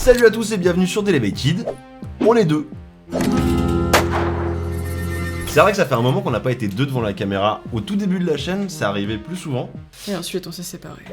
Salut à tous et bienvenue sur Delevated. On est deux. C'est vrai que ça fait un moment qu'on n'a pas été deux devant la caméra. Au tout début de la chaîne, ça arrivait plus souvent. Et ensuite on s'est séparés.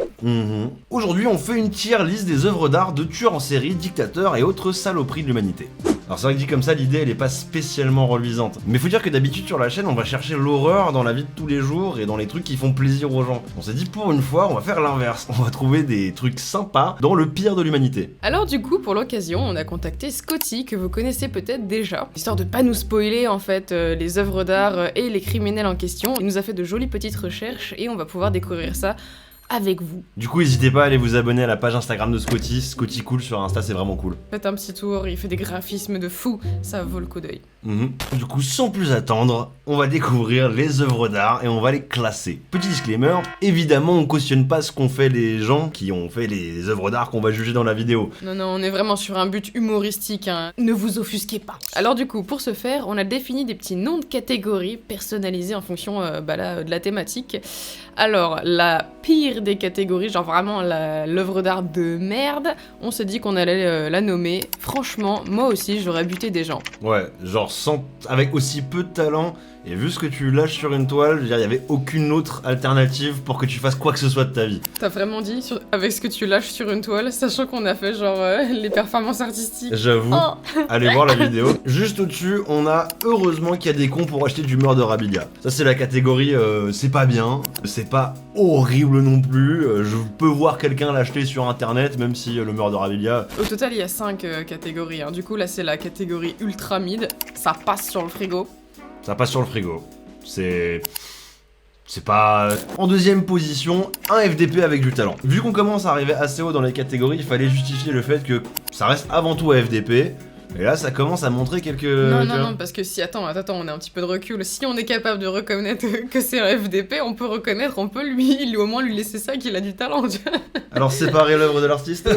Aujourd'hui, on fait une tier list des œuvres d'art de tueurs en série, dictateurs et autres saloperies de l'humanité. Alors c'est vrai que dit comme ça, l'idée elle est pas spécialement reluisante. Mais faut dire que d'habitude sur la chaîne, on va chercher l'horreur dans la vie de tous les jours et dans les trucs qui font plaisir aux gens. On s'est dit pour une fois, on va faire l'inverse. On va trouver des trucs sympas dans le pire de l'humanité. Alors du coup, pour l'occasion, on a contacté Scotty, que vous connaissez peut-être déjà, histoire de pas nous spoiler en fait les œuvres d'art et les criminels en question. Il nous a fait de jolies petites recherches et on va pouvoir découvrir ça avec vous. Du coup, n'hésitez pas à aller vous abonner à la page Instagram de Scotty. Scotty cool sur Insta, c'est vraiment cool. Faites un petit tour, il fait des graphismes de fou, ça vaut le coup d'œil. Du coup, sans plus attendre, on va découvrir les œuvres d'art et on va les classer. Petit disclaimer, évidemment, on cautionne pas ce qu'ont fait les gens qui ont fait les œuvres d'art qu'on va juger dans la vidéo. Non, on est vraiment sur un but humoristique, hein. Ne vous offusquez pas. Alors du coup, pour ce faire, on a défini des petits noms de catégories personnalisés en fonction de la thématique. Alors, la pire des catégories, genre vraiment l'œuvre d'art de merde, on s'est dit qu'on allait la nommer. Franchement, moi aussi, j'aurais buté des gens. Ouais, genre avec aussi peu de talent, et vu ce que tu lâches sur une toile, je veux dire, il y avait aucune autre alternative pour que tu fasses quoi que ce soit de ta vie. T'as vraiment dit avec ce que tu lâches sur une toile, sachant qu'on a fait genre les performances artistiques. J'avoue, allez voir la vidéo. Juste au-dessus, on a heureusement qu'il y a des cons pour acheter du Murderabilia. Ça c'est la catégorie c'est pas bien, c'est pas horrible non plus, je peux voir quelqu'un l'acheter sur internet, même si le Murderabilia... Au total, il y a 5 catégories, hein. Du coup là c'est la catégorie ultra mid, ça passe sur le frigo. Ça passe sur le frigo. C'est pas... En deuxième position, un FDP avec du talent. Vu qu'on commence à arriver assez haut dans les catégories, il fallait justifier le fait que ça reste avant tout un FDP. Et là, ça commence à montrer quelques... Non, parce que si... Attends, on a un petit peu de recul. Si on est capable de reconnaître que c'est un FDP, on peut au moins lui laisser ça, qu'il a du talent, tu vois. Alors, séparer l'œuvre de l'artiste.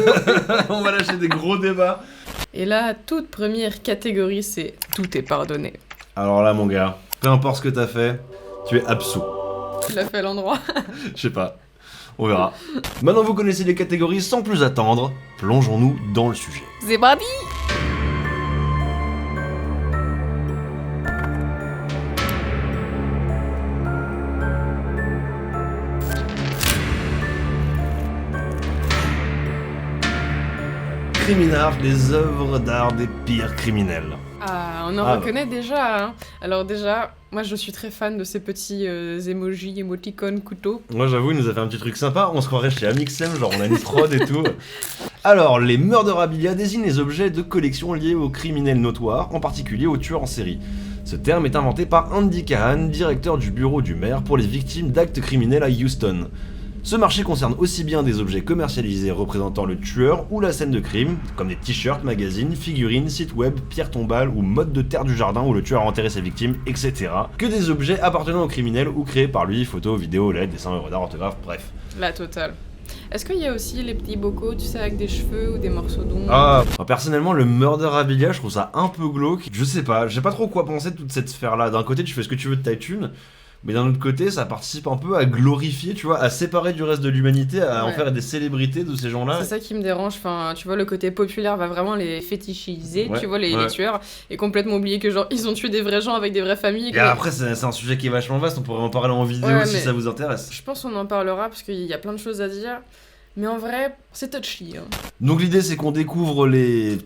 On va lâcher des gros débats. Et là, toute première catégorie, c'est tout est pardonné. Alors là, mon gars, peu importe ce que t'as fait, tu es absous. Tu l'as fait à l'endroit. Je sais pas. On verra. Maintenant, vous connaissez les catégories, sans plus attendre, plongeons-nous dans le sujet. C'est parti. Criminart, les œuvres d'art des pires criminels. Ah, on en reconnaît déjà, hein. Alors déjà, moi je suis très fan de ces petits emojis, émoticônes, couteaux. Moi j'avoue, il nous a fait un petit truc sympa, on se croirait chez Amixem, genre on a une prod et tout. Alors, les Murderabilia désignent les objets de collection liés aux criminels notoires, en particulier aux tueurs en série. Ce terme est inventé par Andy Cahan, directeur du bureau du maire pour les victimes d'actes criminels à Houston. Ce marché concerne aussi bien des objets commercialisés représentant le tueur ou la scène de crime, comme des t-shirts, magazines, figurines, sites web, pierres tombales ou modes de terre du jardin où le tueur a enterré ses victimes, etc., que des objets appartenant au criminel ou créés par lui, photos, vidéos, lettres, dessins, œuvres d'art, orthographe, bref. La totale. Est-ce qu'il y a aussi les petits bocaux, tu sais, avec des cheveux ou des morceaux d'ongles? Ah, personnellement, le Murderabilia, je trouve ça un peu glauque. Je sais pas trop quoi penser de toute cette sphère-là. D'un côté, tu fais ce que tu veux de ta thune, mais d'un autre côté, ça participe un peu à glorifier, tu vois, à séparer du reste de l'humanité, à en faire des célébrités de ces gens-là. C'est ça qui me dérange, enfin, tu vois, le côté populaire va vraiment les fétichiser, tu vois, les tueurs, et complètement oublier que, genre, ils ont tué des vrais gens avec des vraies familles. Et après, c'est un sujet qui est vachement vaste, on pourrait en parler en vidéo si ça vous intéresse. Je pense qu'on en parlera, parce qu'il y a plein de choses à dire, mais en vrai, c'est touchy, hein. Donc l'idée, c'est qu'on découvre les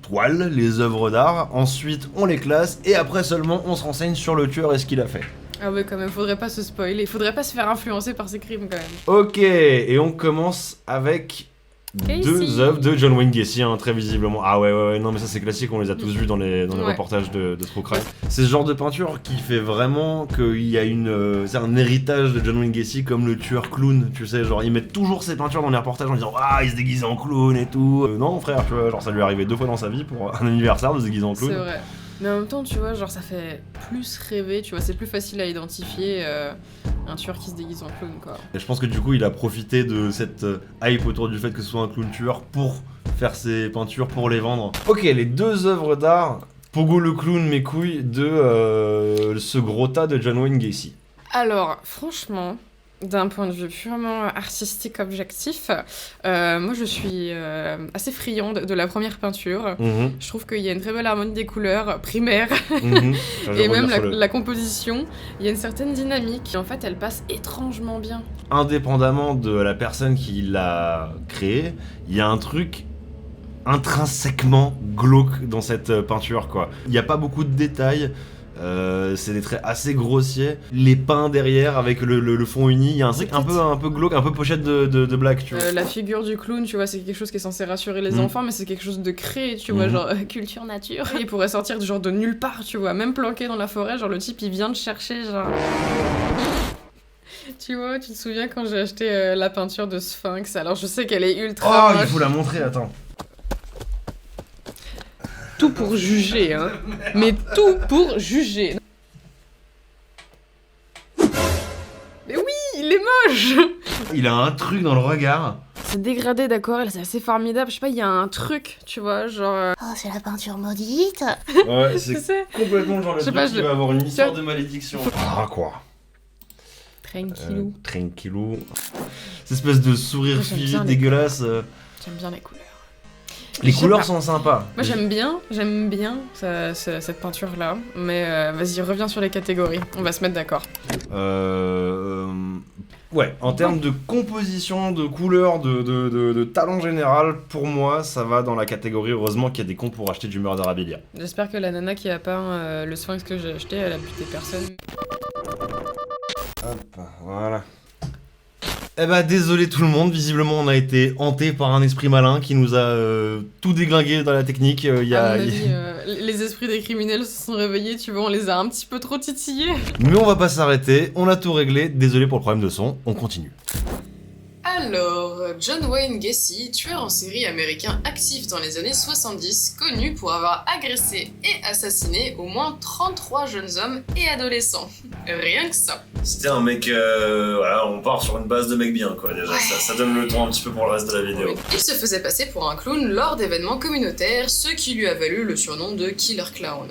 toiles, les œuvres d'art, ensuite on les classe, et après seulement on se renseigne sur le tueur et ce qu'il a fait. Ah ouais, quand même, faudrait pas se spoiler, faudrait pas se faire influencer par ces crimes quand même. Ok, et on commence avec deux œuvres de John Wayne Gacy, hein, très visiblement. Ah ouais, non mais ça c'est classique, on les a tous vus dans les reportages de True Crime. C'est ce genre de peinture qui fait vraiment qu'il y a c'est un héritage de John Wayne Gacy comme le tueur clown, tu sais, genre ils mettent toujours ces peintures dans les reportages en disant « Ah, il se déguise en clown et tout ». Non frère, tu vois, genre ça lui est arrivé 2 fois dans sa vie pour un anniversaire de se déguiser en clown. C'est vrai. Mais en même temps, tu vois, genre ça fait plus rêver, tu vois, c'est plus facile à identifier un tueur qui se déguise en clown, quoi. Et je pense que du coup, il a profité de cette hype autour du fait que ce soit un clown tueur pour faire ses peintures, pour les vendre. Ok, les 2 œuvres d'art, Pogo le clown, mes couilles, de ce gros tas de John Wayne Gacy. Alors, franchement, D'un point de vue purement artistique objectif, moi je suis assez friande de la première peinture. Je trouve qu'il y a une très belle harmonie des couleurs primaires et même la composition. Il y a une certaine dynamique. En fait, elle passe étrangement bien. Indépendamment de la personne qui l'a créé, il y a un truc intrinsèquement glauque dans cette peinture, quoi. Il n'y a pas beaucoup de détails. C'est des traits assez grossiers. Les peints derrière avec le fond uni, il y a un truc un peu glauque, un peu pochette de blague, tu vois. La figure du clown, tu vois, c'est quelque chose qui est censé rassurer les enfants, mais c'est quelque chose de créé, tu vois, genre culture nature. Il pourrait sortir genre de nulle part, tu vois, même planqué dans la forêt, genre le type il vient de chercher, genre. Tu vois, tu te souviens quand j'ai acheté la peinture de Sphinx, alors je sais qu'elle est ultra moche. Il faut la montrer, attends. Tout pour juger, hein. Mais tout pour juger. Mais oui, il est moche. Il a un truc dans le regard. C'est dégradé, d'accord, c'est assez formidable. Je sais pas, il y a un truc, tu vois, genre... Oh, c'est la peinture maudite. Ouais, c'est complètement genre le truc qui va avoir une histoire de malédiction. Ah, quoi. Tranquillou. Tranquillou. Cette espèce de sourire figé dégueulasse. J'aime bien les couleurs. Les couleurs sont sympas. Moi j'aime bien cette peinture-là, mais vas-y, reviens sur les catégories, on va se mettre d'accord. Ouais, en termes de composition, de couleurs, de talent général, pour moi, ça va dans la catégorie heureusement qu'il y a des cons pour acheter du Murderabilia. J'espère que la nana qui a peint le Sphinx que j'ai acheté, elle a buté personne. Hop, voilà. Eh bah désolé tout le monde, visiblement on a été hanté par un esprit malin qui nous a tout déglingué dans la technique. À mon avis, les esprits des criminels se sont réveillés, tu vois, on les a un petit peu trop titillés. Mais on va pas s'arrêter, on a tout réglé, désolé pour le problème de son, on continue. Alors, John Wayne Gacy, tueur en série américain actif dans les années 70, connu pour avoir agressé et assassiné au moins 33 jeunes hommes et adolescents. Rien que ça. C'était un mec, voilà, on part sur une base de mec bien, quoi, déjà, ouais. ça donne le ton un petit peu pour le reste de la vidéo. Oui. Il se faisait passer pour un clown lors d'événements communautaires, ce qui lui a valu le surnom de Killer Clown.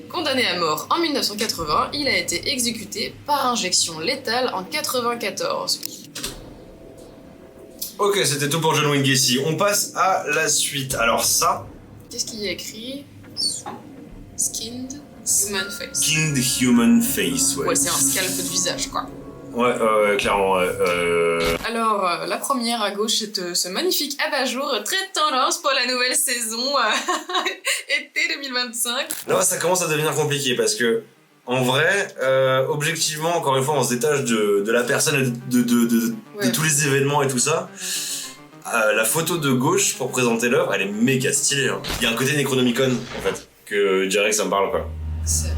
Condamné à mort en 1980, il a été exécuté par injection létale en 1994. Ok, c'était tout pour John Wayne Gacy. On passe à la suite. Alors ça... Qu'est-ce qu'il y a écrit? Skinned Human Face. Skinned Human Face, ouais. Ouais, c'est un scalp de visage, quoi. Ouais, clairement, ouais. Alors, la première à gauche, c'est ce magnifique abat-jour très tendance pour la nouvelle saison été 2025. Là, ça commence à devenir compliqué parce que, en vrai, objectivement, encore une fois, on se détache de la personne et de tous les événements et tout ça. La photo de gauche pour présenter l'œuvre, elle est méga stylée. Hein. Il y a un côté Necronomicon, en fait, que je dirais que ça me parle, quoi. Certes.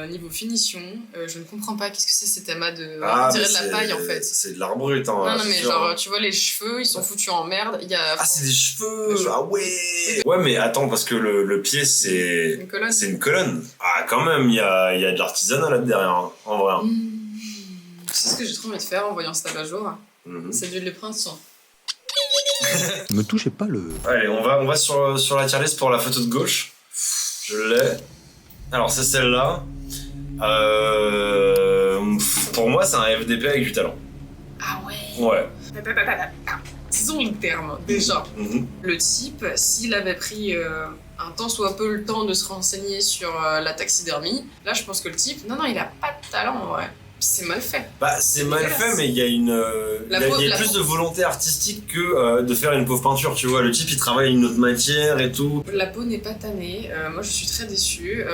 Niveau finition, je ne comprends pas qu'est-ce que c'est cet amas de... Ah, on dirait de la paille, en fait. C'est de l'art brut, hein. Non, mais genre, tu vois, les cheveux, ils sont foutus en merde. Il y a... Ah, c'est des cheveux. Ah ouais. Ouais, mais attends, parce que le pied, c'est... Une colonne. C'est une colonne. Ah, quand même, il y a de l'artisanat là derrière, hein, en vrai. Hein. C'est ce que j'ai trop envie de faire en voyant cet abat-jour. C'est d'huile de printemps. Me touchez pas le... Allez, on va sur la tier list pour la photo de gauche. Je l'ai. Alors, c'est celle-là. Pour moi, c'est un FDP avec du talent. Ah ouais. Ouais. Disons le terme, déjà. Le type, s'il avait pris un tant soit peu le temps de se renseigner sur la taxidermie, là, je pense que le type, non, il a pas de talent, en vrai. C'est mal fait. Bah, c'est mal fait, mais il y a il y a plus de volonté artistique que de faire une pauvre peinture, tu vois. Le type, il travaille une autre matière et tout. La peau n'est pas tannée. Moi, je suis très déçue.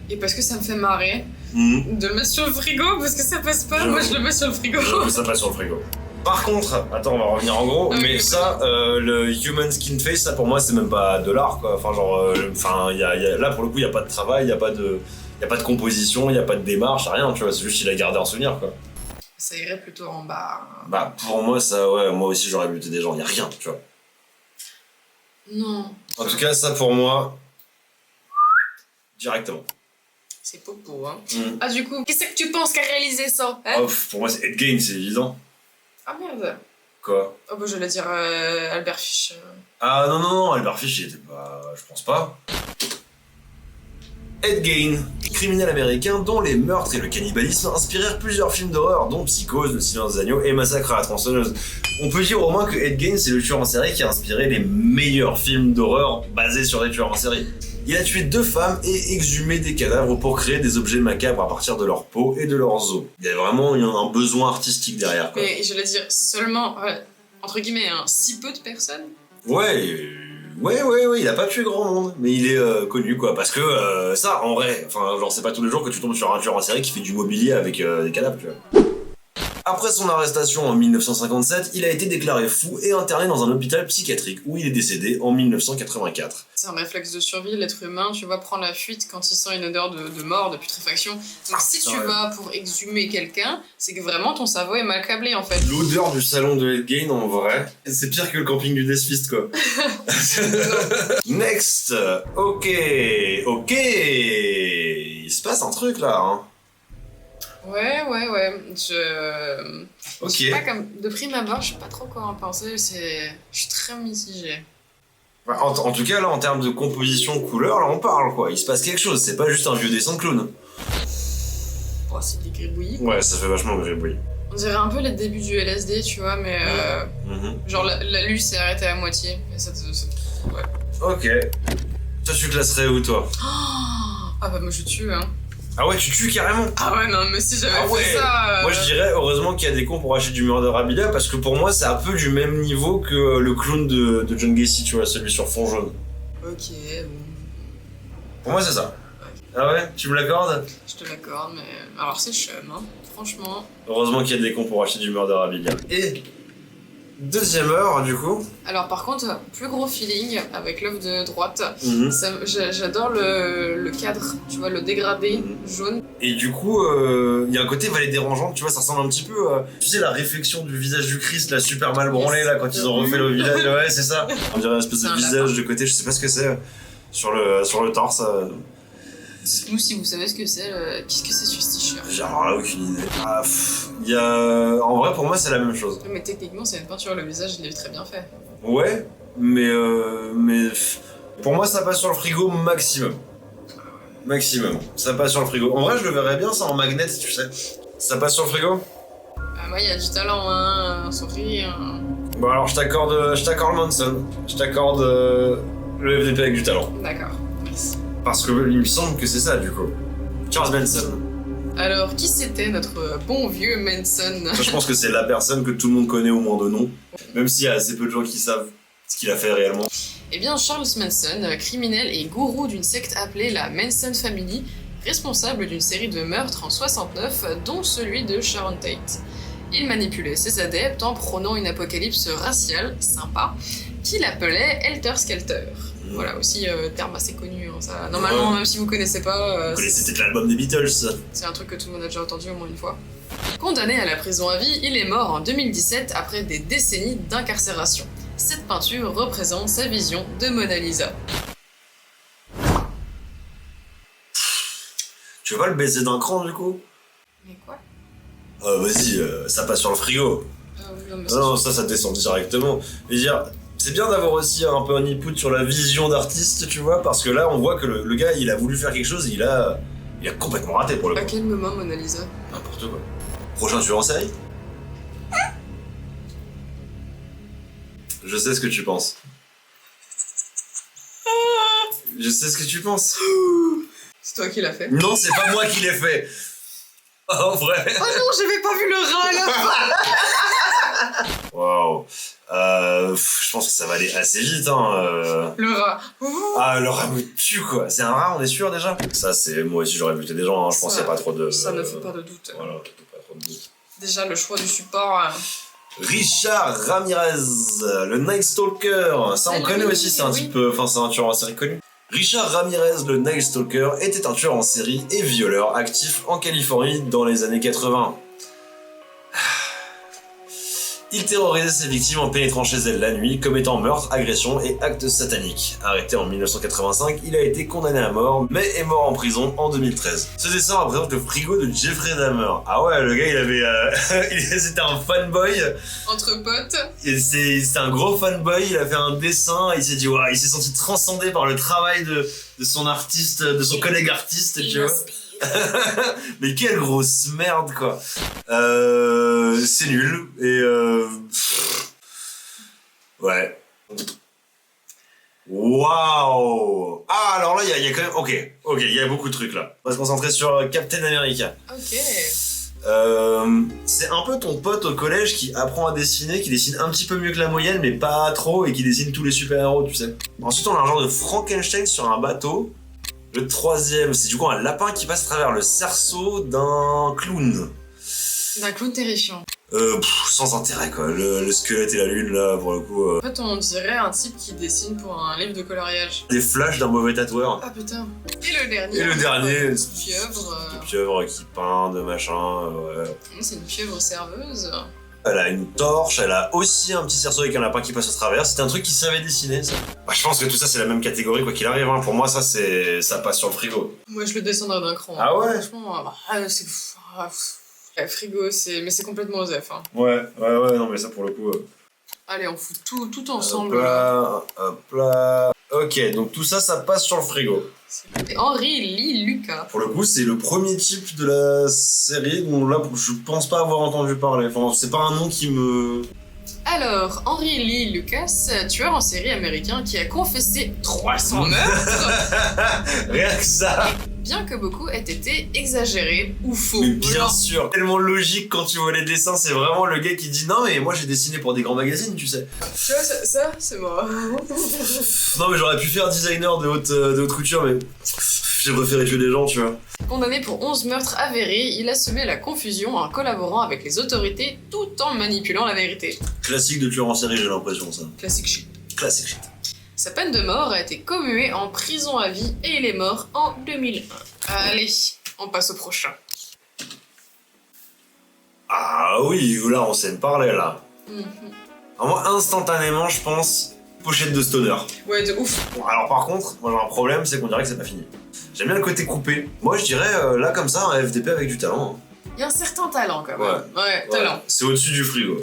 Et parce que ça me fait marrer de le mettre sur le frigo, parce que ça passe pas, moi je le mets sur le frigo. Ça passe sur le frigo. Par contre, attends, on va revenir en gros, mais ça, le human skin face, ça pour moi c'est même pas de l'art, quoi. Enfin, genre, là pour le coup, il y a pas de travail, il y a pas de composition, il y a pas de démarche, rien, tu vois, c'est juste qu'il a gardé un souvenir, quoi. Ça irait plutôt en bas. Bah, pour moi, ça, ouais, moi aussi j'aurais buté des gens, il y a rien, tu vois. Non. En tout cas, ça pour moi, directement. C'est popo, hein. Ah, du coup, qu'est-ce que tu penses qu'a réalisé ça, hein? Oh, pour moi, c'est Ed Gein, c'est évident. Ah merde. Quoi? Oh, bah, j'allais dire Albert Fish. Ah non, Albert Fish, il était pas. Je pense pas. Ed Gein, criminel américain dont les meurtres et le cannibalisme inspirèrent plusieurs films d'horreur, dont Psychose, Le Silence des Agneaux et Massacre à la tronçonneuse. On peut dire au moins que Ed Gein, c'est le tueur en série qui a inspiré les meilleurs films d'horreur basés sur des tueurs en série. Il a tué 2 femmes et exhumé des cadavres pour créer des objets macabres à partir de leur peau et de leurs os. Il y a vraiment un besoin artistique derrière, quoi. Mais j'allais dire seulement, entre guillemets, si peu de personnes. Ouais, il a pas tué grand monde, mais il est connu, quoi, parce que ça, en vrai, enfin, genre, c'est pas tous les jours que tu tombes sur un tueur en série qui fait du mobilier avec des cadavres, tu vois. Après son arrestation en 1957, il a été déclaré fou et interné dans un hôpital psychiatrique où il est décédé en 1984. C'est un réflexe de survie, l'être humain, tu vas prendre la fuite quand il sent une odeur de mort, de putréfaction. Donc si tu vas pour exhumer quelqu'un, c'est que vraiment ton cerveau est mal câblé en fait. L'odeur du salon de Ed Gein, en vrai, c'est pire que le camping du Death Fist, quoi. Next. Ok. Il se passe un truc là, hein. Ouais. Ok. Je sais pas, comme de prime abord, je sais pas trop quoi en penser, je suis très mitigée. En tout cas, là, en termes de composition couleur, là, on parle, quoi. Il se passe quelque chose, c'est pas juste un vieux dessin de clown. Oh, c'est des gribouillis. Ouais, ça fait vachement gribouillis. On dirait un peu les débuts du LSD, tu vois, mais genre la luce s'est arrêtée à moitié. Et ça ouais. Ok. Toi, tu classerais où, toi? Ah bah moi je tue, hein. Ah ouais, tu tues carrément? Ah ouais, non, mais si j'avais ouais. fait ça... Moi, je dirais, heureusement qu'il y a des cons pour acheter du Murderabilia, parce que pour moi, c'est un peu du même niveau que le clown de John Gacy, tu vois, celui sur fond jaune. Ok, bon... Pour moi, c'est ça. Ah ouais? Tu me l'accordes? Je te l'accorde, mais... Alors c'est chum, hein. Franchement... Heureusement qu'il y a des cons pour acheter du Murderabilia. Et... deuxième heure, du coup. Alors par contre, plus gros feeling avec l'œuvre de droite. Mm-hmm. J'adore le cadre, tu vois, le dégradé jaune. Et du coup, il y a un côté vallée dérangeante, tu vois, ça ressemble un petit peu tu sais, la réflexion du visage du Christ, là, super mal branlé, là, quand ils ont refait le village. Ouais, c'est ça. On dirait une espèce de visage de côté, je sais pas ce que c'est, sur le torse. Dites-nous si vous savez ce que c'est, qu'est-ce que c'est sur ce t-shirt. J'ai alors là aucune idée. Il y a... En vrai, pour moi, c'est la même chose. Mais techniquement, c'est une peinture, le visage, il est très bien fait. Ouais, mais pour moi, ça passe sur le frigo maximum. Maximum. Ça passe sur le frigo. En vrai, je le verrais bien, ça, en magnet, tu sais. Ça passe sur le frigo? Moi, il y a du talent, hein, un sourire... Bon, alors, je t'accorde Manson. Je t'accorde le FDP avec du talent. D'accord, merci. Parce que il me semble que c'est ça, du coup. Charles Manson. Alors, qui c'était notre bon vieux Manson? Ça, je pense que c'est la personne que tout le monde connaît au moins de nom. Même s'il y a assez peu de gens qui savent ce qu'il a fait réellement. Eh bien, Charles Manson, criminel et gourou d'une secte appelée la Manson Family, responsable d'une série de meurtres en 69, dont celui de Sharon Tate. Il manipulait ses adeptes en prônant une apocalypse raciale, sympa, qu'il appelait Helter Skelter. Voilà, aussi terme assez connu, hein, ça. Normalement, même si vous connaissez pas... Vous connaissez peut-être l'album des Beatles. C'est un truc que tout le monde a déjà entendu au moins une fois. Condamné à la prison à vie, il est mort en 2017 après des décennies d'incarcération. Cette peinture représente sa vision de Mona Lisa. Tu veux pas le baiser d'un cran, du coup? Mais quoi? Vas-y, ça passe sur le frigo. Non, ça descend directement. Je veux dire, c'est bien d'avoir aussi un peu un input sur la vision d'artiste, tu vois, parce que là, on voit que le gars, il a voulu faire quelque chose, il a complètement raté pour le coup. À quel moment, Mona Lisa? N'importe quoi. Prochain tueur en série? Je sais ce que tu penses. Je sais ce que tu penses. C'est toi qui l'as fait? Non, c'est pas moi qui l'ai fait. En vrai. Oh non, j'avais pas vu le rat à la fin. Waouh. Je pense que ça va aller assez vite, hein. Le rat. Ah, le rat me tue, quoi. C'est un rat, on est sûr déjà? Ça, c'est... Moi aussi, j'aurais buté des gens, hein. Je pense qu'il n'y a pas trop de... Ça ne fait pas de doute. Voilà, pas trop de doute. Déjà, le choix du support... Richard Ramirez, le Night Stalker. Ça, on connaît aussi, c'est un type... Enfin, c'est un tueur en série connu. Richard Ramirez, le Night Stalker, était un tueur en série et violeur actif en Californie dans les années 80. Il terrorisait ses victimes en pénétrant chez elles la nuit, commettant meurtres, agressions et actes sataniques. Arrêté en 1985, il a été condamné à mort, mais est mort en prison en 2013. Ce dessin représente le frigo de Jeffrey Dahmer. Ah ouais, le gars, il avait... c'était un fanboy. Entre potes. C'est un gros fanboy, il a fait un dessin, il s'est dit, ouais, il s'est senti transcendé par le travail de son artiste, de son collègue artiste, tu vois. Mais quelle grosse merde, quoi. C'est nul. Et ouais. Waouh. Ah, alors là, il y a quand même... Ok, il y a beaucoup de trucs, là. On va se concentrer sur Captain America. Ok. C'est un peu ton pote au collège qui apprend à dessiner, qui dessine un petit peu mieux que la moyenne, mais pas trop, et qui dessine tous les super-héros, tu sais. Ensuite, on a un genre de Frankenstein sur un bateau. Le troisième, c'est du coup un lapin qui passe à travers le cerceau d'un clown. D'un clown terrifiant. Sans intérêt, quoi. Le squelette et la lune, là, pour le coup... En fait, on dirait un type qui dessine pour un livre de coloriage. Des flashs d'un mauvais tatoueur. Ah putain. Et le dernier. Une Pieuvre. pieuvre qui peint, de machin, ouais. C'est une pieuvre serveuse. Elle a une torche, elle a aussi un petit cerceau avec un lapin qui passe au travers. C'était un truc qu'il savait dessiner, ça. Bah, je pense que tout ça, c'est la même catégorie, quoi qu'il arrive. Hein. Pour moi, ça passe sur le frigo. Moi, je le descendrais d'un cran. Ah ouais? Franchement, c'est... Le frigo, mais c'est complètement osef. Hein. Ouais, non, mais ça, pour le coup... Allez, on fout tout ensemble. Hop là... Ok, donc tout ça, ça passe sur le frigo. C'est Henry Lee Lucas. Pour le coup, c'est le premier type de la série dont là, je pense pas avoir entendu parler. Enfin, c'est pas un nom qui me... Alors, Henry Lee Lucas, tueur en série américain qui a confessé 300 meurtres. Rien que ça. Bien que beaucoup aient été exagérés ou faux. Mais bien sûr, tellement logique quand tu vois les dessins, c'est vraiment le gars qui dit non mais moi j'ai dessiné pour des grands magazines, tu sais. Tu vois, ça c'est moi. Non mais j'aurais pu faire designer de haute couture, mais j'ai préféré tuer des gens, tu vois. Condamné pour 11 meurtres avérés, il a semé la confusion en collaborant avec les autorités tout en manipulant la vérité. Classique de tueur en série, j'ai l'impression, ça. Classique shit. Classique shit. Sa peine de mort a été commuée en prison à vie et il est mort en 2001. Allez, on passe au prochain. Ah oui, là on sait me parler, là. Alors moi, instantanément, je pense pochette de stoner. Ouais, de ouf. Bon, alors par contre, moi j'ai un problème, c'est qu'on dirait que c'est pas fini. J'aime bien le côté coupé. Moi je dirais, là comme ça, un FDP avec du talent. Il y a un certain talent quand même. Ouais, talent. C'est au-dessus du frigo.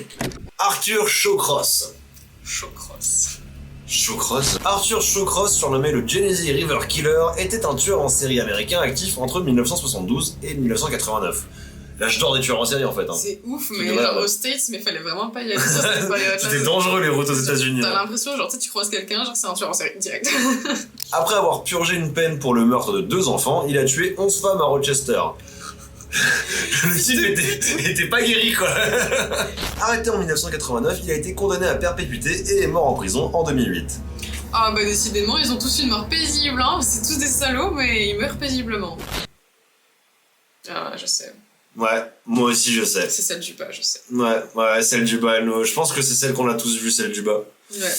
Arthur Shawcross. Shawcross. Arthur Shawcross, surnommé le Genesee River Killer, était un tueur en série américain actif entre 1972 et 1989. L'âge d'or des tueurs en série en fait. Hein. C'est ouf, mais genre aux States, mais fallait vraiment pas y aller sur cette période-là. C'était dangereux les routes aux États-Unis. T'as l'impression, genre, tu croises quelqu'un, genre c'est un tueur en série direct. Après avoir purgé une peine pour le meurtre de 2 enfants, il a tué 11 femmes à Rochester. Le type était pas guéri quoi. Arrêté en 1989, il a été condamné à perpétuité et est mort en prison en 2008. Ah bah décidément, ils ont tous une mort paisible, hein. C'est tous des salauds, mais ils meurent paisiblement. Ah, je sais. Ouais, moi aussi je sais. C'est celle du bas, je sais. Ouais, celle du bas. Je pense que c'est celle qu'on a tous vue, celle du bas. Ouais.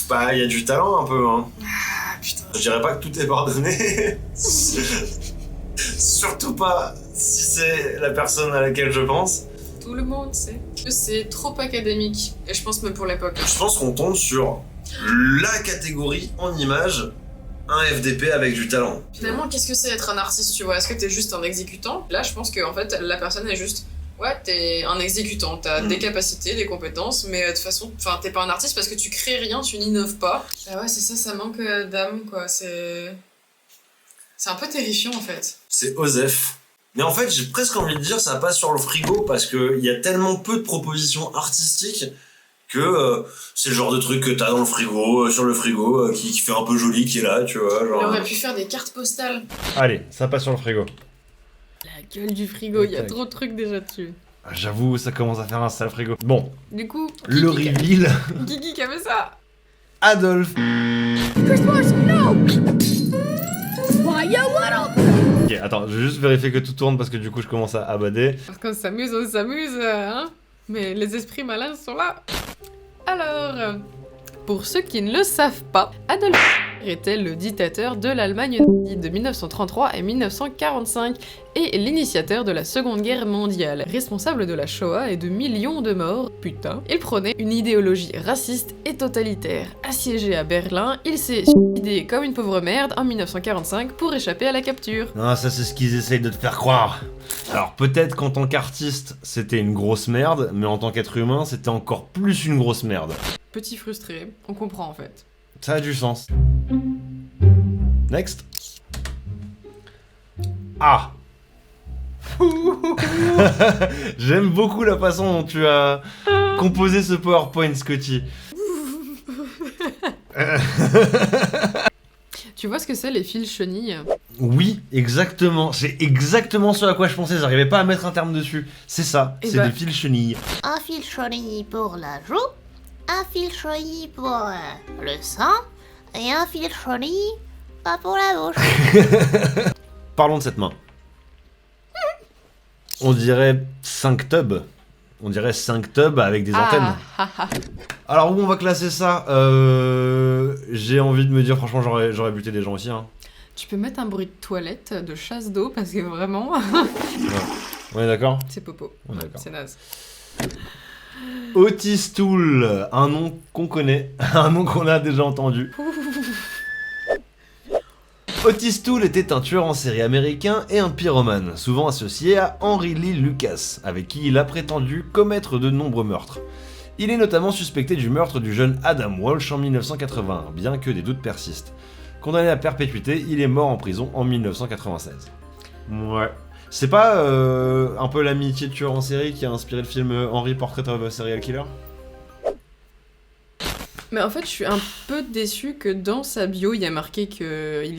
Bah, il y a du talent un peu, hein. Ah, putain. Je dirais pas que tout est pardonné. Surtout pas si c'est la personne à laquelle je pense. Tout le monde sait que c'est trop académique. Et je pense même pour l'époque. Je pense qu'on tombe sur la catégorie en image, un FDP avec du talent. Finalement, qu'est-ce que c'est être un artiste, tu vois? Est-ce que t'es juste un exécutant? Là, je pense que en fait, la personne est juste... Ouais, t'es un exécutant, t'as des capacités, des compétences, mais de toute façon, t'es pas un artiste parce que tu crées rien, tu n'innoves pas. Ah ouais, c'est ça manque d'âme, quoi. C'est un peu terrifiant, en fait. C'est osef. Mais en fait, j'ai presque envie de dire ça passe sur le frigo parce qu'il y a tellement peu de propositions artistiques que c'est le genre de truc que t'as dans le frigo, sur le frigo, qui fait un peu joli, qui est là, tu vois. Genre... Il aurait pu faire des cartes postales. Allez, ça passe sur le frigo. La gueule du frigo, il y a trop de trucs déjà dessus. J'avoue, ça commence à faire un sale frigo. Bon, Du coup, le reveal. Kiki qui avait ça. Adolf. Ok, attends, je vais juste vérifier que tout tourne parce que du coup je commence à abader. Parce qu'on s'amuse, hein. Mais les esprits malins sont là. Alors, pour ceux qui ne le savent pas, Adolf était le dictateur de l'Allemagne de 1933 et 1945 et l'initiateur de la Seconde Guerre mondiale, responsable de la Shoah et de millions de morts. Putain. Il prônait une idéologie raciste et totalitaire. Assiégé à Berlin, il s'est suicidé comme une pauvre merde en 1945 pour échapper à la capture. Non, ça c'est ce qu'ils essayent de te faire croire. Alors peut-être qu'en tant qu'artiste, c'était une grosse merde, mais en tant qu'être humain, c'était encore plus une grosse merde. Petit frustré, on comprend en fait. Ça a du sens. Next. Ah. J'aime beaucoup la façon dont tu as composé ce PowerPoint, Scotty. Tu vois ce que c'est les fils chenilles? Oui, exactement. C'est exactement ce à quoi je pensais. J'arrivais pas à mettre un terme dessus. C'est ça. Eh C'est bah. des fils chenilles. Un fil chenille pour la joue, un fil chenille pour le sein, et un fil chenille pas pour la bouche. Parlons de cette main. On dirait 5 tubs. On dirait 5 tubs avec des antennes. Alors où on va classer ça J'ai envie de me dire, franchement, j'aurais buté des gens aussi. Hein. Tu peux mettre un bruit de toilette, de chasse d'eau, parce que vraiment, On est d'accord. c'est popo. On est Ouais, d'accord. c'est naze. Otis Toole, un nom qu'on connaît, un nom qu'on a déjà entendu. Otis Toole était un tueur en série américain et un pyromane, souvent associé à Henry Lee Lucas, avec qui il a prétendu commettre de nombreux meurtres. Il est notamment suspecté du meurtre du jeune Adam Walsh en 1981, bien que des doutes persistent. Condamné à perpétuité, il est mort en prison en 1996. Ouais. C'est pas un peu l'amitié de tueur en série qui a inspiré le film Henry Portrait of a Serial Killer ? Mais en fait, je suis un peu déçue que dans sa bio, il y a marqué qu'il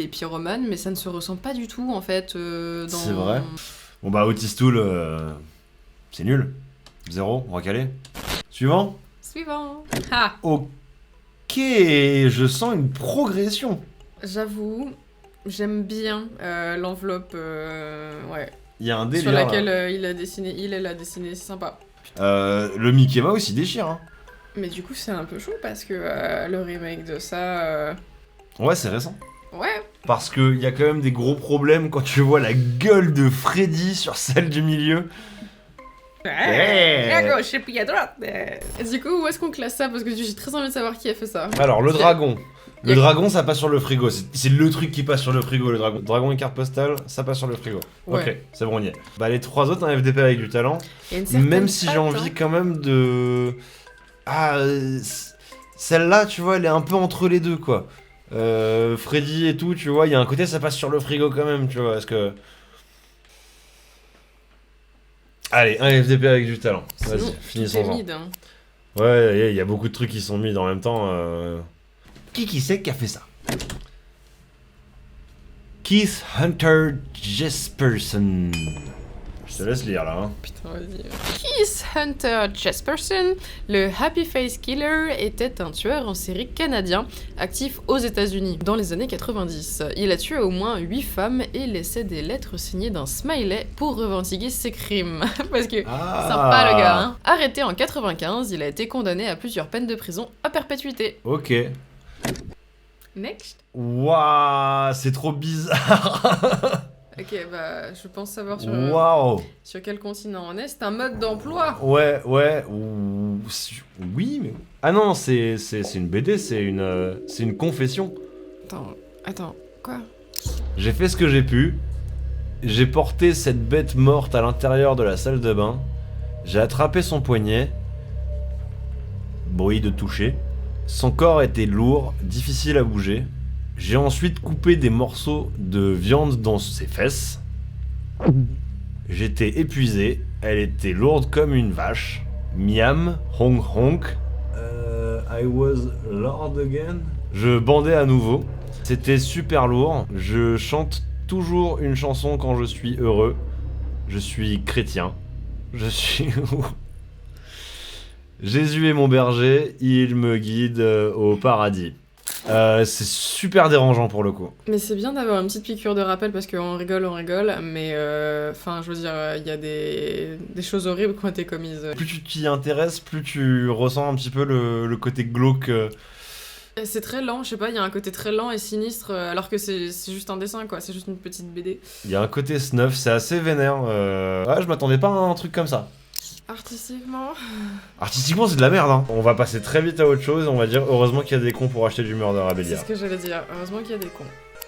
est pyromane, mais ça ne se ressent pas du tout, en fait. Dans... C'est vrai. Bon bah Otis Toole, c'est nul. 0, on va caler. Suivant. Suivant. Ah, Ok, je sens une progression. j'avoue, j'aime bien l'enveloppe, ouais, Il y a un délire. sur laquelle là. elle a dessiné, c'est sympa. Le Mickey Mouse il déchire. Hein. Mais du coup, c'est un peu chaud parce que le remake de ça, Ouais, c'est récent. ouais. Parce qu'il y a quand même des gros problèmes quand tu vois la gueule de Freddy sur celle du milieu. À gauche et puis à droite. Et du coup, où est-ce qu'on classe ça? Parce que j'ai très envie de savoir qui a fait ça. Alors, le dragon. Le Y a- dragon, ça passe sur le frigo. C'est le truc qui passe sur le frigo, le dragon. Dragon et carte postale, ça passe sur le frigo. Ouais. Ok, c'est bon, on y est. Bah, les trois autres, un FDP avec du talent. Il y a une certaine Même si j'ai patte, envie hein. quand même de... Ah, celle-là, tu vois, elle est un peu entre les deux, quoi. Freddy et tout, tu vois, il y a un côté, ça passe sur le frigo quand même, tu vois, est-ce que... Allez, un FDP avec du talent. Vas-y, Sinon, tout est finissons-en. mid, hein. Ouais, il y a beaucoup de trucs qui sont mis en même temps. Qui c'est qui a fait ça? Keith Hunter Jesperson. Je te laisse lire là. Hein. Putain, vas-y. Keith Hunter Jesperson, le Happy Face Killer, était un tueur en série canadien actif aux États-Unis dans les années 90. Il a tué au moins 8 femmes et laissait des lettres signées d'un smiley pour revendiquer ses crimes. Parce que sympa le gars. Hein. Arrêté en 95, il a été condamné à plusieurs peines de prison à perpétuité. Ok. Next. Waouh, c'est trop bizarre. Ok, bah je pense savoir Waouh. sur quel continent on est. C'est un mode d'emploi. Ouais. Oui, mais... Ah non, c'est une BD, c'est une confession. Attends, quoi? J'ai fait ce que j'ai pu. J'ai porté cette bête morte à l'intérieur de la salle de bain. J'ai attrapé son poignet. Bruit de toucher. Son corps était lourd, difficile à bouger. J'ai ensuite coupé des morceaux de viande dans ses fesses. J'étais épuisé. Elle était lourde comme une vache. Miam, honk honk. I was Lord again. Je bandais à nouveau. C'était super lourd. Je chante toujours une chanson quand je suis heureux. Je suis chrétien. Je suis... Jésus est mon berger, il me guide au paradis. C'est super dérangeant pour le coup. Mais c'est bien d'avoir une petite piqûre de rappel parce qu'on rigole, mais enfin, je veux dire, il y a des choses horribles qui ont été commises. Plus tu t'y intéresses, plus tu ressens un petit peu le côté glauque. C'est très lent, je sais pas, il y a un côté très lent et sinistre, alors que c'est juste un dessin, quoi, c'est juste une petite BD. Il y a un côté snuff, c'est assez vénère. Ouais, je m'attendais pas à un truc comme ça. Artistiquement. Artistiquement, c'est de la merde. Hein. On va passer très vite à autre chose. On va dire heureusement qu'il y a des cons pour acheter du Murder C'est Abelia. ce que j'allais dire, heureusement qu'il y a des cons.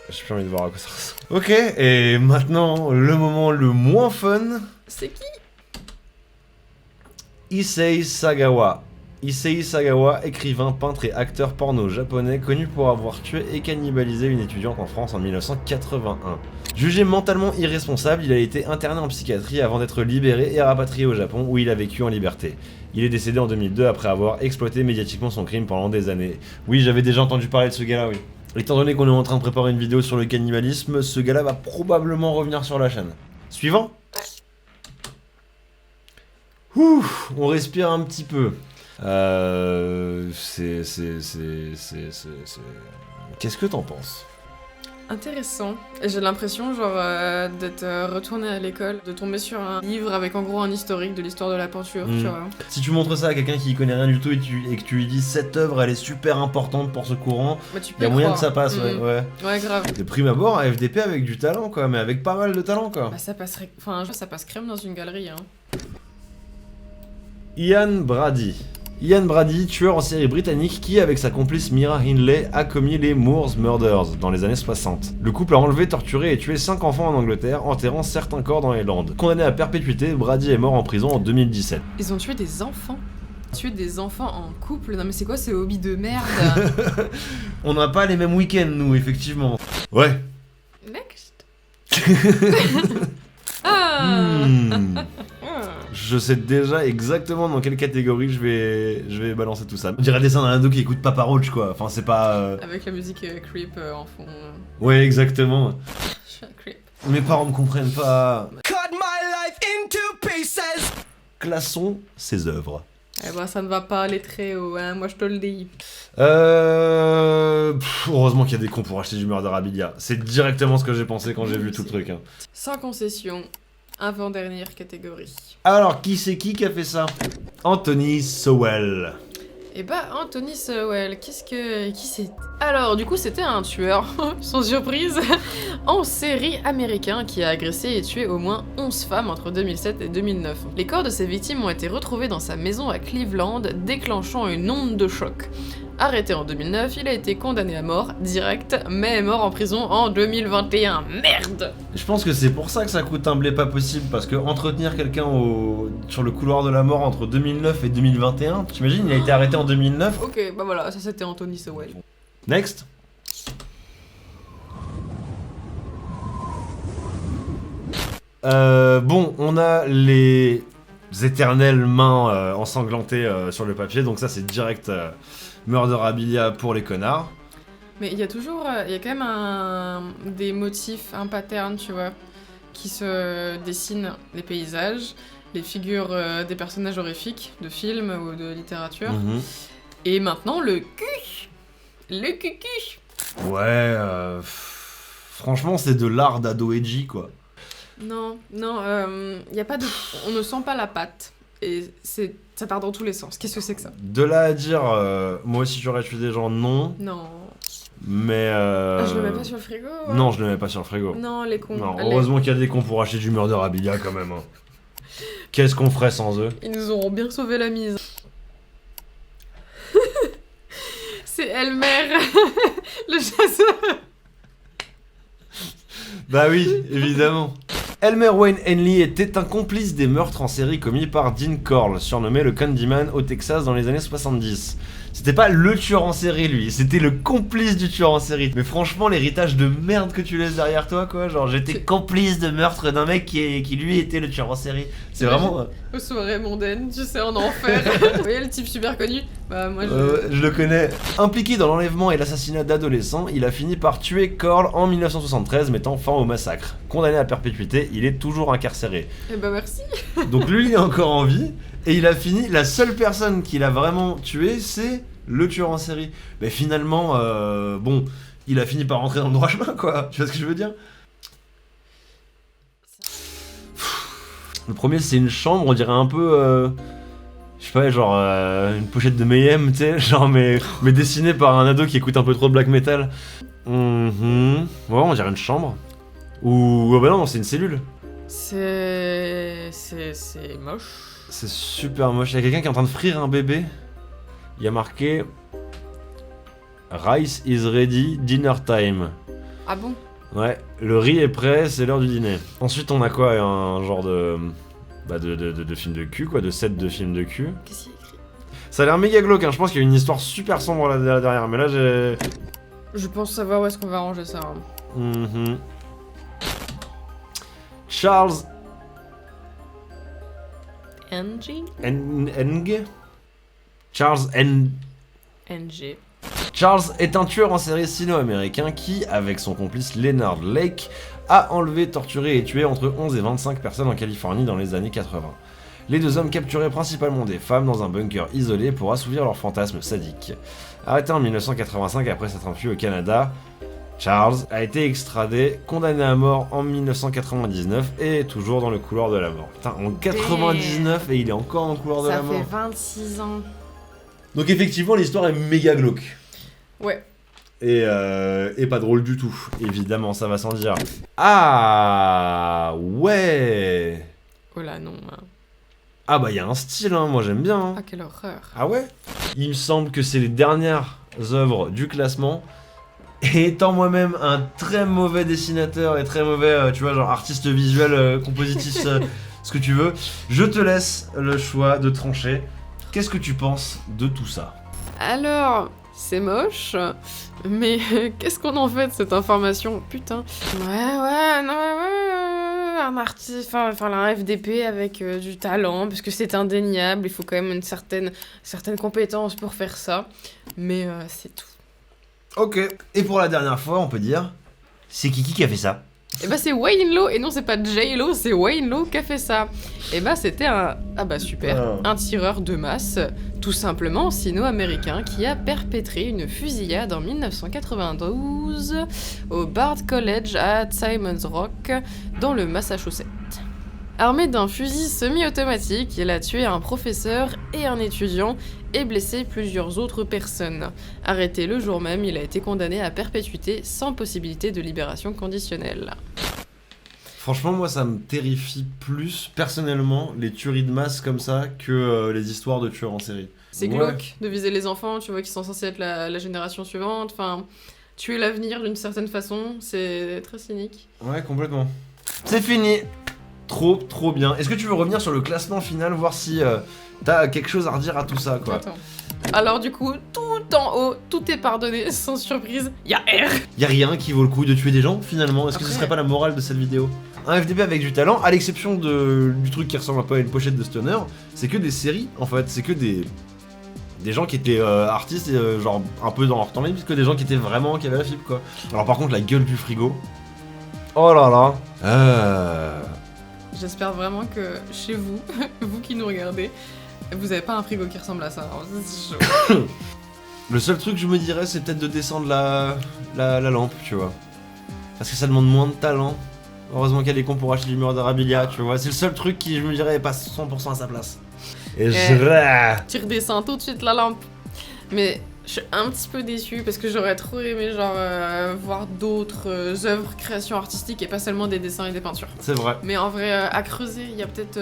J'ai plus envie de voir à quoi ça ressemble. Ok, et maintenant, le moment le moins fun. C'est qui? Issei Sagawa. Issei Sagawa, écrivain, peintre et acteur porno japonais connu pour avoir tué et cannibalisé une étudiante en France en 1981. Jugé mentalement irresponsable, il a été interné en psychiatrie avant d'être libéré et rapatrié au Japon où il a vécu en liberté. Il est décédé en 2002 après avoir exploité médiatiquement son crime pendant des années. Oui, j'avais déjà entendu parler de ce gars-là, oui. Étant donné qu'on est en train de préparer une vidéo sur le cannibalisme, ce gars-là va probablement revenir sur la chaîne. Suivant. Ouh, on respire un petit peu. Qu'est-ce que t'en penses? Intéressant. Et j'ai l'impression, genre, d'être retourné à l'école, de tomber sur un livre avec en gros un historique de l'histoire de la peinture, tu vois. Si tu montres ça à quelqu'un qui connaît rien du tout et que tu lui dis cette œuvre elle est super importante pour ce courant, Bah, tu il peux y a moyen croire. que ça passe, ouais. Ouais, grave. De prime abord, un FDP avec du talent, quoi, mais avec pas mal de talent, quoi. Bah, ça passerait. Enfin, ça passe crème dans une galerie, hein. Ian Brady. Ian Brady, tueur en série britannique qui, avec sa complice Mira Hindley, a commis les Moors Murders dans les années 60. Le couple a enlevé, torturé et tué 5 enfants en Angleterre, enterrant certains corps dans les Landes. Condamné à perpétuité, Brady est mort en prison en 2017. Ils ont tué des enfants. Tuer des enfants en couple. Non, mais c'est quoi ce hobby de merde? On n'a pas les mêmes week-ends, nous, effectivement. Ouais. Next. Ah. Je sais déjà exactement dans quelle catégorie je vais balancer tout ça. On dirait le dessin d'un ado qui écoute Papa Roach, quoi. Enfin, c'est pas... Avec la musique creep en fond. Ouais, exactement. Je suis un creep. Mes parents me comprennent pas. Cut my life into pieces. Classons ses œuvres. Eh bah, ça ne va pas aller très haut, hein, moi je te le dis. Heureusement qu'il y a des cons pour acheter du Murderabilia. C'est directement ce que j'ai pensé quand j'ai vu tout le truc. Hein. Sans concession, avant-dernière catégorie. Alors, qui c'est qui a fait ça? Anthony Sowell. Et bah, Anthony Sowell, qui c'est? Alors, du coup, c'était un tueur, sans surprise, en série américain qui a agressé et tué au moins 11 femmes entre 2007 et 2009. Les corps de ses victimes ont été retrouvés dans sa maison à Cleveland, déclenchant une onde de choc. Arrêté en 2009, il a été condamné à mort, direct, mais est mort en prison en 2021. Merde! Je pense que c'est pour ça que ça coûte un blé pas possible, parce que entretenir quelqu'un sur le couloir de la mort entre 2009 et 2021, t'imagines, il a été arrêté en 2009. Ok, bah voilà, ça c'était Anthony Sowell. Next. Bon, on a les éternelles mains ensanglantées sur le papier, donc ça c'est direct Murderabilia pour les connards. Mais il y a toujours, il y a quand même des motifs, un pattern, tu vois, qui se dessinent, les paysages, les figures des personnages horrifiques, de films ou de littérature, et maintenant le cul. Le cucu. Ouais, franchement c'est de l'art d'ado edgy quoi. Non, y a pas de... On ne sent pas la patte. Et ça part dans tous les sens. Qu'est-ce que c'est que ça? De là à dire, moi aussi j'aurais tué des gens, non. Non. Mais Ah, je le mets pas sur le frigo. Ouais. Non, je le mets pas sur le frigo. Non, les cons. Non, Allez. heureusement qu'il y a des cons pour acheter du Murderabilia quand même. Hein. Qu'est-ce qu'on ferait sans eux? Ils nous auront bien sauvé la mise. C'est Elmer, le chasseur. Bah oui, évidemment. Elmer Wayne Henley était un complice des meurtres en série commis par Dean Corll, surnommé le Candyman au Texas dans les années 70. C'était pas le tueur en série lui, c'était le complice du tueur en série. Mais franchement, l'héritage de merde que tu laisses derrière toi quoi, genre j'étais complice de meurtre d'un mec qui lui était le tueur en série. C'est vraiment... Aux soirées mondaines, tu sais, en enfer. Vous voyez le type super connu? Bah moi je le connais. Impliqué dans l'enlèvement et l'assassinat d'adolescents, il a fini par tuer Corll en 1973, mettant fin au massacre. Condamné à perpétuité, il est toujours incarcéré. Eh bah merci. Donc lui, il est encore en vie, et il a fini... La seule personne qu'il a vraiment tué, c'est le tueur en série. Mais finalement, bon, il a fini par rentrer dans le droit chemin, quoi. Tu vois ce que je veux dire? Le premier, c'est une chambre, on dirait un peu... je sais pas, genre une pochette de Mayhem, tu sais, genre mais dessinée par un ado qui écoute un peu trop de black metal. Ouais, on dirait une chambre. Ou... Oh bah non, c'est une cellule. C'est moche. C'est super moche. Il y a quelqu'un qui est en train de frire un bébé. Il y a marqué Rice is ready, dinner time. Ah bon? Ouais, le riz est prêt, c'est l'heure du dîner. Ensuite, on a quoi? Un genre de... Bah de film de cul, quoi, de set de film de cul. Qu'est-ce qu'il y a écrit? Ça a l'air méga glauque, hein. Je pense qu'il y a une histoire super sombre là derrière, mais là j'ai... Je pense savoir où est-ce qu'on va ranger ça. Hein. Mhm. Charles NG Eng Charles N... NG. Charles est un tueur en série sino-américain qui, avec son complice Leonard Lake, a enlevé, torturé et tué entre 11 et 25 personnes en Californie dans les années 80. Les deux hommes capturaient principalement des femmes dans un bunker isolé pour assouvir leurs fantasmes sadiques. Arrêté en 1985 après s'être enfui au Canada, Charles a été extradé, condamné à mort en 1999 et est toujours dans le couloir de la mort. Putain, en 99 et il est encore dans le couloir de Ça la mort. fait 26 ans. Donc effectivement, l'histoire est méga glauque. Ouais. Et pas drôle du tout, évidemment, ça va sans dire. Ah ouais. Oh là non. Hein. Ah bah il y a un style, hein, moi j'aime bien. Hein. Ah quelle horreur. Ah ouais. Il me semble que c'est les dernières œuvres du classement. Et étant moi-même un très mauvais dessinateur et très mauvais, tu vois, genre artiste visuel, compositif, ce que tu veux, je te laisse le choix de trancher. Qu'est-ce que tu penses de tout ça? Alors, c'est moche, mais qu'est-ce qu'on en fait de cette information? Putain. Ouais, non, ouais, un artiste, enfin un FDP avec du talent, parce que c'est indéniable, il faut quand même une certaine compétence pour faire ça, mais c'est tout. Ok. Et pour la dernière fois, on peut dire, c'est Kiki qui a fait ça. Et bah c'est Wayne Lowe, et non c'est pas J-Lo, c'est Wayne Lowe qui a fait ça. Et bah c'était un... Ah bah super, un tireur de masse, tout simplement sino-américain, qui a perpétré une fusillade en 1992 au Bard College à Simon's Rock, dans le Massachusetts. Armé d'un fusil semi-automatique, il a tué un professeur et un étudiant et blessé plusieurs autres personnes. Arrêté le jour même, il a été condamné à perpétuité sans possibilité de libération conditionnelle. Franchement, moi, ça me terrifie plus, personnellement, les tueries de masse comme ça que les histoires de tueurs en série. C'est Ouais. glauque de viser les enfants, tu vois, qui sont censés être la génération suivante. Enfin, tuer l'avenir d'une certaine façon, c'est très cynique. Ouais, complètement. C'est fini. Trop bien. Est-ce que tu veux revenir sur le classement final, voir si t'as quelque chose à redire à tout ça, quoi? Attends. Alors du coup, tout en haut, tout est pardonné, sans surprise, y a R. Y a rien qui vaut le coup de tuer des gens, finalement? Est-ce que ce Après- serait pas la morale de cette vidéo? Un FDP avec du talent, à l'exception du truc qui ressemble un peu à une pochette de stoner, c'est que des séries, en fait. C'est que des gens qui étaient artistes, et, genre un peu dans leur temps libre, que des gens qui étaient vraiment, qui avaient la fibre, quoi. Alors par contre, la gueule du frigo... Oh là là. J'espère vraiment que chez vous, vous qui nous regardez, vous avez pas un frigo qui ressemble à ça. Alors, c'est chaud. Le seul truc que je me dirais, c'est peut-être de descendre la lampe, tu vois. Parce que ça demande moins de talent. Heureusement qu'elle est con pour acheter du Murderabilia, tu vois. C'est le seul truc qui, je me dirais, est pas 100% à sa place. Et Tu redescends tout de suite la lampe. Mais je suis un petit peu déçue parce que j'aurais trop aimé genre voir d'autres œuvres, créations artistiques et pas seulement des dessins et des peintures. C'est vrai. Mais en vrai, à creuser, il y a peut-être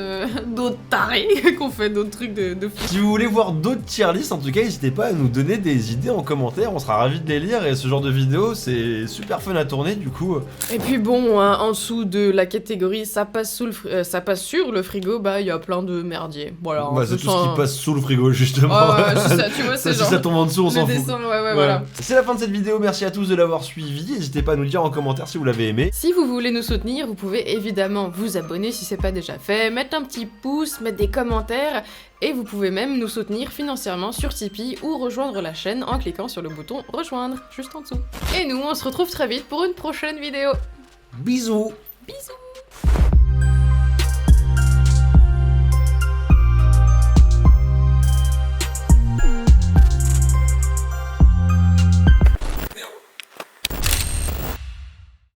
d'autres tarés qui ont fait d'autres trucs de fou. Si vous voulez voir d'autres tier lists, en tout cas, n'hésitez pas à nous donner des idées en commentaire. On sera ravis de les lire et ce genre de vidéo, c'est super fun à tourner, du coup. Et puis bon, hein, en dessous de la catégorie ça passe sur le frigo, bah il y a plein de merdiers. Voilà. Bah, c'est tout ce qui passe sous le frigo, justement. Ouais, c'est ça, tu vois, c'est Si genre... ça tombe en dessous, on s'en le fout. dessin, ouais, voilà. C'est la fin de cette vidéo, merci à tous de l'avoir suivi. N'hésitez pas à nous le dire en commentaire si vous l'avez aimé. Si vous voulez nous soutenir, vous pouvez évidemment vous abonner si c'est pas déjà fait, mettre un petit pouce, mettre des commentaires, et vous pouvez même nous soutenir financièrement sur Tipeee ou rejoindre la chaîne en cliquant sur le bouton rejoindre juste en dessous. Et nous, on se retrouve très vite pour une prochaine vidéo. Bisous. Bisous.